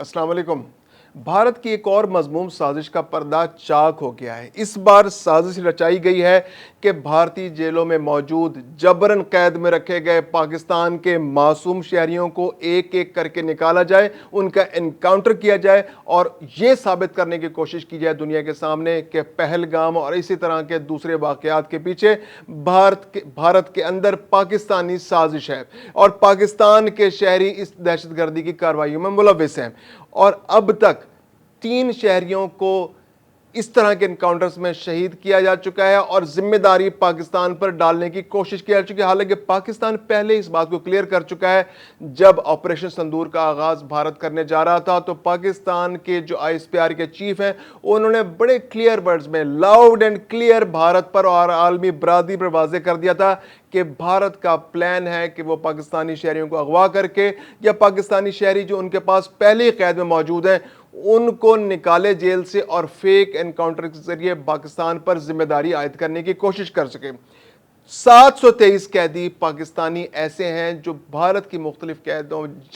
अस्सलाम वालेकुम। भारत की एक और मजमूम साजिश का पर्दा चाक हो गया है। इस बार साजिश रचाई गई है कि भारतीय जेलों में मौजूद जबरन कैद में रखे गए पाकिस्तान के मासूम शहरियों को एक एक करके निकाला जाए, उनका एनकाउंटर किया जाए और ये साबित करने की कोशिश की जाए दुनिया के सामने कि पहलगाम और इसी तरह के दूसरे वाक़यात के पीछे भारत के अंदर पाकिस्तानी साजिश है और पाकिस्तान के शहरी इस दहशतगर्दी की कार्रवाइयों में मुलविस हैं। और अब तक 3 शहरियों को इस तरह के एनकाउंटर्स में शहीद किया जा चुका है और जिम्मेदारी पाकिस्तान पर डालने की कोशिश की जा चुकी है। हालांकि पाकिस्तान पहले इस बात को क्लियर कर चुका है। जब ऑपरेशन सिंदूर का आगाज भारत करने जा रहा था तो पाकिस्तान के जो ISPR के चीफ हैं उन्होंने बड़े क्लियर वर्ड्स में लाउड एंड क्लियर भारत पर और आलमी बरादरी पर वाज़ेह कर दिया था कि भारत का प्लान है कि वो पाकिस्तानी शहरियों को अगवा करके या पाकिस्तानी शहरी जो उनके पास पहले ही कैद में मौजूद हैं उनको निकाले जेल से और फेक एनकाउंटर के जरिए पाकिस्तान पर जिम्मेदारी आयद करने की कोशिश कर सके। 723 कैदी पाकिस्तानी ऐसे हैं जो भारत की मुख्तलिफ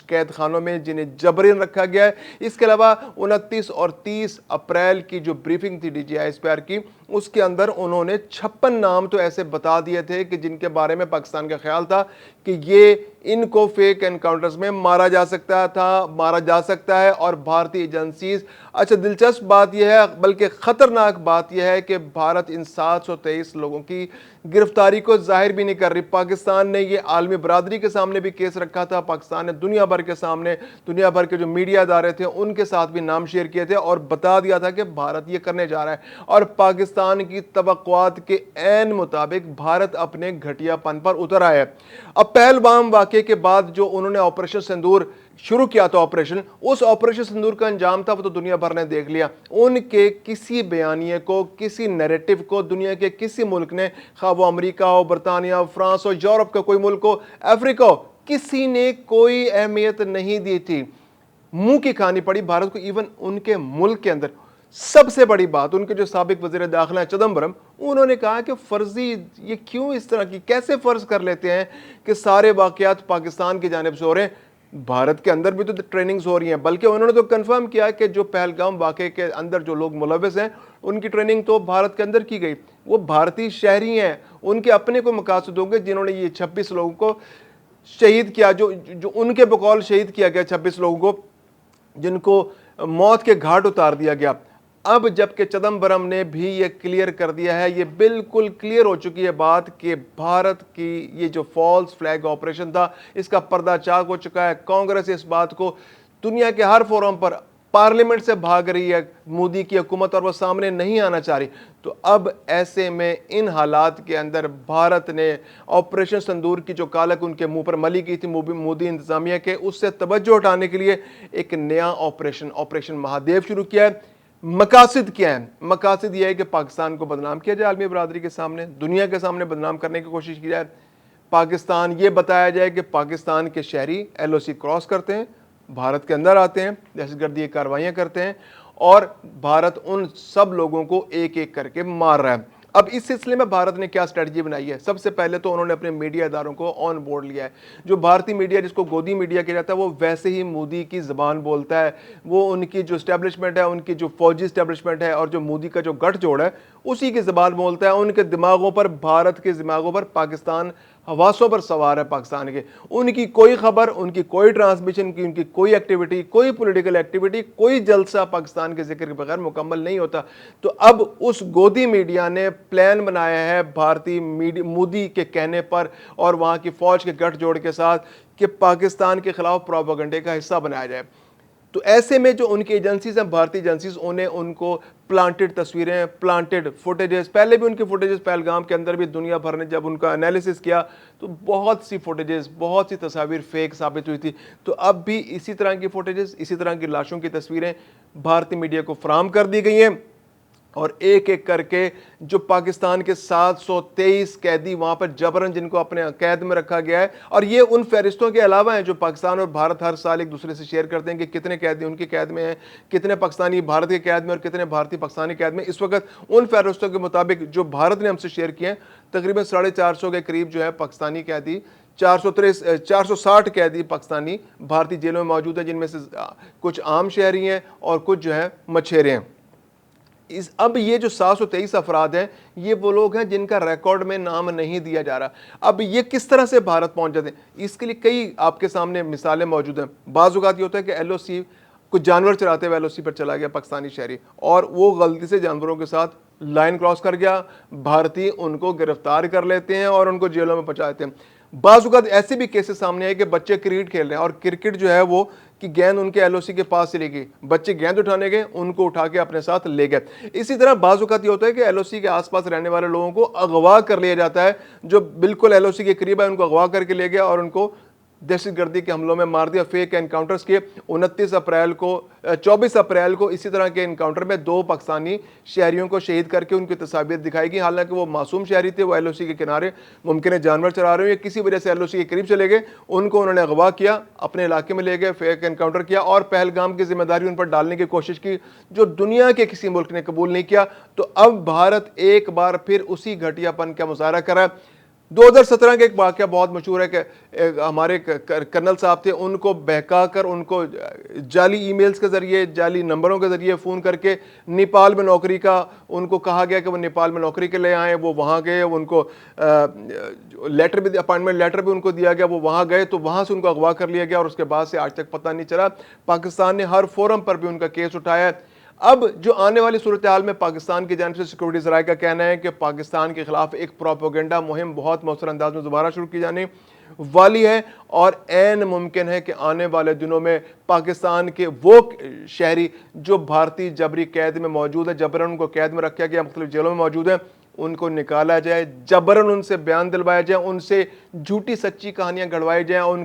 कैद खानों में जिन्हें जबरन रखा गया है। इसके अलावा 29 और 30 अप्रैल की जो ब्रीफिंग थी DG ISPR की, उसके अंदर उन्होंने 56 नाम तो ऐसे बता दिए थे कि जिनके बारे में पाकिस्तान का ख्याल था कि ये इनको फेक एनकाउंटर्स में मारा जा सकता है। और भारतीय एजेंसीज, अच्छा दिलचस्प बात यह है बल्कि खतरनाक बात यह है कि भारत इन 723 लोगों की गिरफ्तारी को जाहिर भी नहीं कर रही। पाकिस्तान ने ये आलमी बरादरी के सामने भी केस रखा था। पाकिस्तान ने दुनिया भर के सामने, दुनिया भर के जो मीडिया अदारे थे उनके साथ भी नाम शेयर किए थे और बता दिया था कि भारत ये करने जा रहा है। और पाकिस्तान की तवक्कुआत के ऐन मुताबिक भारत अपने घटियापन पर उतर आया है। अब पहलगाम वाक़े के बाद जो उन्होंने ऑपरेशन सिंदूर शुरू किया था, उस ऑपरेशन सिंदूर का अंजाम था वो तो दुनिया भर ने देख लिया। उनके किसी बयानिए को, किसी नैरेटिव को दुनिया के किसी मुल्क ने, खा वो अमेरिका हो, बरतानिया, फ्रांस हो, यूरोप का कोई मुल्क हो, अफ्रीका हो, किसी ने कोई अहमियत नहीं दी थी। मुंह की खानी पड़ी भारत को। इवन उनके मुल्क के अंदर सबसे बड़ी बात, उनके जो साबिक वज़ीर दाखिला है चिदम्बरम, उन्होंने कहा कि फर्जी, ये क्यों इस तरह की, कैसे फर्ज कर लेते हैं कि सारे वाक़यात पाकिस्तान की जानिब से हो रहे हैं, भारत के अंदर भी तो ट्रेनिंग्स हो रही हैं। बल्कि उन्होंने तो कंफर्म किया कि जो पहलगाम वाक़े के अंदर जो लोग मुलविस हैं उनकी ट्रेनिंग तो भारत के अंदर की गई। वो भारतीय शहरी हैं, उनके अपने को मकासद होंगे जिन्होंने ये 26 लोगों को शहीद किया, जो उनके बकौल शहीद किया गया, 26 लोगों को जिनको मौत के घाट उतार दिया गया। अब जबकि चिदम्बरम ने भी ये क्लियर कर दिया है, ये बिल्कुल क्लियर हो चुकी है बात कि भारत की ये जो फॉल्स फ्लैग ऑपरेशन था इसका पर्दा चाक हो चुका है। कांग्रेस इस बात को दुनिया के हर फोरम पर, पार्लियामेंट से भाग रही है मोदी की हुकूमत और वो सामने नहीं आना चाह रही। तो अब ऐसे में इन हालात के अंदर भारत ने ऑपरेशन सिंदूर की जो कालक उनके मुंह पर मली की थी मोदी इंतजामिया के, उससे तवज्जो हटाने के लिए एक नया ऑपरेशन महादेव शुरू किया है। मकासद क्या है? मकासद यह है कि पाकिस्तान को बदनाम किया जाए, आलमी बरादरी के सामने, दुनिया के सामने बदनाम करने की कोशिश की जाए। पाकिस्तान, ये बताया जाए कि पाकिस्तान के शहरी LOC क्रॉस करते हैं, भारत के अंदर आते हैं, दहशतगर्दी कार्रवाइयाँ करते हैं और भारत उन सब लोगों को एक एक करके मार रहा है। अब इस सिलसिले में भारत ने क्या स्ट्रेटजी बनाई है? सबसे पहले तो उन्होंने अपने मीडिया इदारों को ऑन बोर्ड लिया है। जो भारतीय मीडिया, जिसको गोदी मीडिया किया जाता है, वो वैसे ही मोदी की ज़बान बोलता है। वो उनकी जो स्टैब्लिशमेंट है, उनकी जो फौजी स्टैब्लिशमेंट है और जो मोदी का जो गठजोड़ है, उसी की ज़बान बोलता है। उनके दिमागों पर, भारत के दिमागों पर पाकिस्तान हवासों पर सवार है। पाकिस्तान के उनकी कोई खबर, उनकी कोई ट्रांसमिशन की, उनकी कोई एक्टिविटी, कोई पॉलिटिकल एक्टिविटी, कोई जलसा पाकिस्तान के जिक्र के बगैर मुकम्मल नहीं होता। तो अब उस गोदी मीडिया ने प्लान बनाया है भारतीय मोदी के कहने पर और वहाँ की फौज के गठजोड़ के साथ कि पाकिस्तान के खिलाफ प्रोपेगेंडे का हिस्सा बनाया जाए। तो ऐसे में जो उनकी एजेंसीज हैं, भारतीय एजेंसीज, उन्हें उनको प्लांटेड तस्वीरें, प्लांटेड फुटेजेस, पहले भी उनकी फुटेजेस पहलगाम के अंदर भी दुनिया भर ने जब उनका एनालिसिस किया तो बहुत सी फुटेजेस, बहुत सी तस्वीर फेक साबित हुई थी। तो अब भी इसी तरह की फुटेजेस, इसी तरह की लाशों की तस्वीरें भारतीय मीडिया को फराहम कर दी गई हैं और एक एक करके जो पाकिस्तान के 723 कैदी वहाँ पर जबरन जिनको अपने कैद में रखा गया है, और ये उन फहरिस्तों के अलावा हैं जो पाकिस्तान और भारत हर साल एक दूसरे से शेयर करते हैं कि कितने कैदी उनकी कैद में हैं, कितने पाकिस्तानी भारत के कैद में और कितने भारतीय पाकिस्तानी कैद में। इस वक्त उन फहरिस्तों के मुताबिक जो भारत ने हमसे शेयर किए हैं, तकरीबन 450 के करीब जो है पाकिस्तानी कैदी 460 قیدی پاکستانی بھارتی جیلوں میں موجود ہیں، جن میں سے کچھ عام شہری ہیں اور کچھ جو ہیں مچھیرے ہیں۔ اب یہ جو 723 افراد ہیں، یہ وہ لوگ ہیں جن کا ریکارڈ میں نام نہیں دیا جا رہا۔ اب یہ کس طرح سے بھارت پہنچ جاتے ہیں؟ اس کے لیے کئی آپ کے سامنے مثالیں موجود ہیں۔ بعض اوقات یہ ہوتا ہے کہ ایل او سی، کچھ جانور چراتے ہوئے ایل او سی پر چلا گیا پاکستانی شہری، اور وہ غلطی سے جانوروں کے ساتھ لائن کراس کر گیا، بھارتی ان کو گرفتار کر لیتے ہیں اور ان کو جیلوں میں پہنچا دیتے ہیں۔ بعض اوقات ایسے بھی کیسز سامنے آئے کہ بچے کرکٹ کھیل رہے ہیں اور کرکٹ جو ہے وہ کہ گیند ان کے ایل او سی کے پاس چلی گئی، بچے گیند اٹھانے گئے، ان کو اٹھا کے اپنے ساتھ لے گئے۔ اسی طرح بعض اوقات یہ ہوتا ہے کہ ایل او سی کے آس پاس رہنے والے لوگوں کو اغوا کر لیا جاتا ہے، جو بالکل ایل او سی کے قریب ہے ان کو اغوا کر کے لے گیا اور ان کو دہشت گردی کے حملوں میں مار دیا۔ فیک انکاؤنٹرز کے 24 اپریل کو اسی طرح کے انکاؤنٹر میں 2 پاکستانی شہریوں کو شہید کر کے ان کی تصاویر دکھائی گئی، حالانکہ وہ معصوم شہری تھے، وہ ایل او سی کے کنارے ممکن ہے جانور چرا رہے ہوں یا کسی وجہ سے ایل او سی کے قریب چلے گئے، ان کو انہوں نے اغوا کیا، اپنے علاقے میں لے گئے، فیک انکاؤنٹر کیا اور پہلگام کی ذمہ داری ان پر ڈالنے کی کوشش کی، جو دنیا کے کسی ملک نے قبول نہیں کیا۔ تو اب بھارت ایک بار پھر اسی گھٹیا پن کا مظاہرہ کر رہا ہے۔ 2017 کا ایک واقعہ بہت مشہور ہے کہ ہمارے کرنل صاحب تھے، ان کو بہکا کر، ان کو جعلی ای میلز کے ذریعے، جعلی نمبروں کے ذریعے فون کر کے نیپال میں نوکری کا ان کو کہا گیا کہ وہ نیپال میں نوکری کے لیے آئیں۔ وہ وہاں گئے، ان کو لیٹر بھی، اپائنٹمنٹ لیٹر بھی ان کو دیا گیا، وہ وہاں گئے تو وہاں سے ان کو اغوا کر لیا گیا اور اس کے بعد سے آج تک پتہ نہیں چلا۔ پاکستان نے ہر فورم پر بھی ان کا کیس اٹھایا ہے۔ اب جو آنے والی صورتحال میں پاکستان کی جانب سے سیکورٹی ذرائع کا کہنا ہے کہ پاکستان کے خلاف ایک پروپیگنڈا مہم بہت مؤثر انداز میں دوبارہ شروع کی جانے والی ہے، اور عین ممکن ہے کہ آنے والے دنوں میں پاکستان کے وہ شہری جو بھارتی جبری قید میں موجود ہیں، جبراً ان کو قید میں رکھا گیا، مختلف جیلوں میں موجود ہیں، ان کو نکالا جائے، جبراً ان سے بیان دلوایا جائے، ان سے جھوٹی سچی کہانیاں گھڑوائی جائیں، ان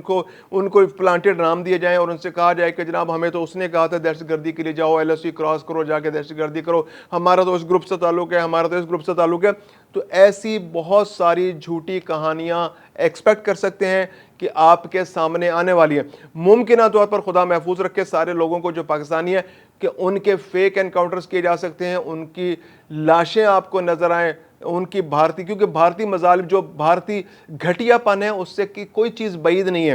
کو پلانٹڈ نام دیے جائیں اور ان سے کہا جائے کہ جناب ہمیں تو اس نے کہا تھا دہشت گردی کے لیے جاؤ، ایل او سی کراس کرو، جا کے دہشت گردی کرو، ہمارا تو اس گروپ سے تعلق ہے، ہمارا تو اس گروپ سے تعلق ہے۔ تو ایسی بہت ساری جھوٹی کہانیاں ایکسپیکٹ کر سکتے ہیں کہ آپ کے سامنے آنے والی ہیں۔ ممکنہ طور پر خدا محفوظ رکھے سارے لوگوں کو جو پاکستانی ہیں کہ ان کے فیک انکاؤنٹرز کیے جا سکتے ہیں، ان کی لاشیں آپ کو نظر آئیں، ان کی بھارتی، کیونکہ بھارتی مظالم، جو بھارتی گھٹیا پن ہے، اس سے کوئی چیز بعید نہیں ہے،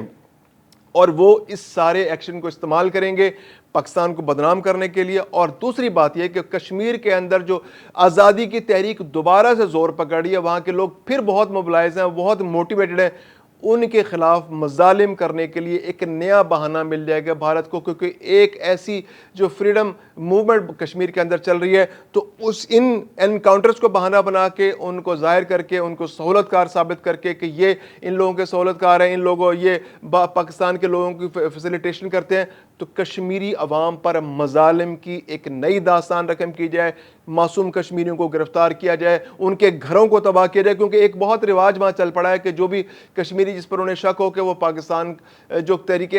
اور وہ اس سارے ایکشن کو استعمال کریں گے پاکستان کو بدنام کرنے کے لیے۔ اور دوسری بات یہ کہ کشمیر کے اندر جو آزادی کی تحریک دوبارہ سے زور پکڑی ہے، وہاں کے لوگ پھر بہت موبلائز ہیں، بہت موٹیویٹڈ ہیں، ان کے خلاف مظالم کرنے کے لیے ایک نیا بہانہ مل جائے گا بھارت کو، کیونکہ ایک ایسی جو فریڈم موومنٹ کشمیر کے اندر چل رہی ہے، تو ان انکاؤنٹرز کو بہانہ بنا کے، ان کو ظاہر کر کے، ان کو سہولت کار ثابت کر کے کہ یہ ان لوگوں کے سہولت کار ہیں، ان لوگوں یہ پاکستان کے لوگوں کی فیسیلیٹیشن کرتے ہیں، تو کشمیری عوام پر مظالم کی ایک نئی داستان رقم کی جائے، معصوم کشمیریوں کو گرفتار کیا جائے، ان کے گھروں کو تباہ کیا جائے، کیونکہ ایک بہت رواج وہاں چل پڑا ہے کہ جو بھی کشمیری جس پر انہیں شک ہو کہ وہ پاکستان جو تحریک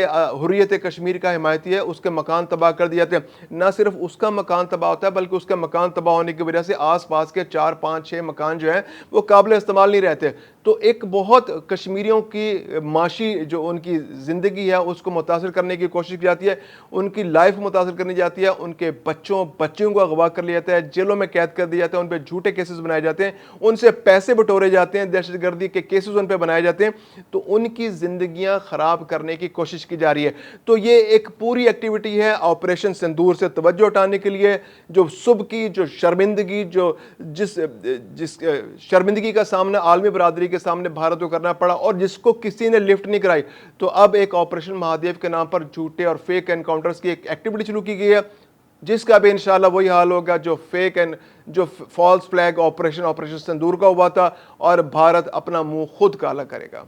حریت کشمیر کا حمایتی ہے، اس کے مکان تباہ کر دیے جاتے ہیں۔ نہ صرف اس کا مکان تباہ ہوتا ہے، بلکہ اس کا مکان تباہ ہونے کی وجہ سے آس پاس کے 4 5 6 مکان جو ہیں وہ قابل استعمال نہیں رہتے۔ تو ایک بہت کشمیریوں کی معاشی جو ان کی زندگی ہے اس کو متاثر کرنے کی کوشش کی جاتی ہے، ان کی لائف متاثر کرنی جاتی ہے، ان کے بچوں کو اغوا کر لیا جاتا ہے، جیلوں میں قید کر دیا جاتا ہے، ان پہ جھوٹے کیسز بنائے جاتے ہیں، ان سے پیسے بٹورے جاتے ہیں، دہشت گردی کے کیسز ان پہ بنائے جاتے ہیں، تو ان کی زندگیاں خراب کرنے کی کوشش کی جا رہی ہے۔ تو یہ ایک پوری ایکٹیویٹی ہے آپریشن سندور سے توجہ ہٹانے کے لیے، جو صبح کی جو شرمندگی، جس شرمندگی کا سامنا عالمی برادری کے سامنے بھارت کو کرنا پڑا اور جس کو کسی نے لفٹ نہیں کرائی، تو اب ایک آپریشن مہادیو کے نام پر جھوٹے اور فیک انکاؤنٹرز کی ایک ایکٹیویٹی شروع کی گئی ہے، جس کا بھی انشاءاللہ وہی حال ہوگا جو جو فالس فلیگ آپریشن سندور کا ہوا تھا، اور بھارت اپنا منہ خود کالا کرے گا۔